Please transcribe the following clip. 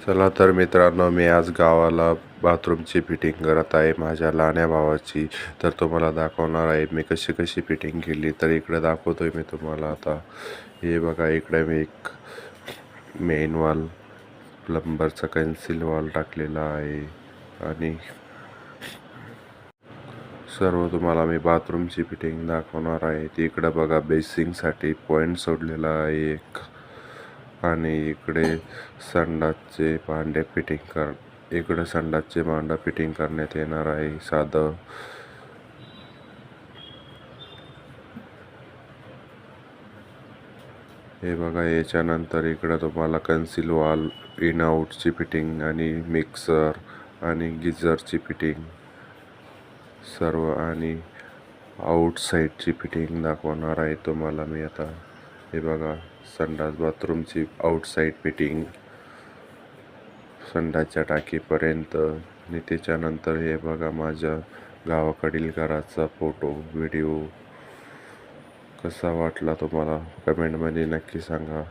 चला तर मित्रांनो, मी आज गावाला बाथरूमची फिटिंग करत आहे माझ्या लहान्या भावाची. तर तुम्हाला दाखवणार आहे मी कशी कशी फिटिंग केली. तर इकडे दाखवतोय मी तुम्हाला. आता हे बघा, इकडे मी एक मेन वॉल प्लंबरचा कन्सिल वॉल टाकलेला आहे आणि सर्व तुम्हाला मी बाथरूमची फिटिंग दाखवणार आहे. तिकडं बघा, बेसिंगसाठी पॉईंट सोडलेला आहे एक, आणि इकडे संडासचे भांडे इकडे संडासचे भांडं फिटिंग करण्यात येणार आहे साधं. हे बघा, याच्यानंतर इकडं तुम्हाला कन्सिल वॉल, इन आउटची फिटिंग आणि मिक्सर आणि गिझरची फिटिंग सर्व, आणि आउटसाईडची फिटिंग दाखवणार आहे तुम्हाला मी आता. हे बघा, संडास बाथरूमची आउटसाईड फिटिंग संडासच्या टाकीपर्यंत. आणि त्याच्यानंतर हे बघा, माझ्या गावाकडील घराचा फोटो व्हिडिओ कसा वाटला तुम्हाला कमेंटमध्ये नक्की सांगा.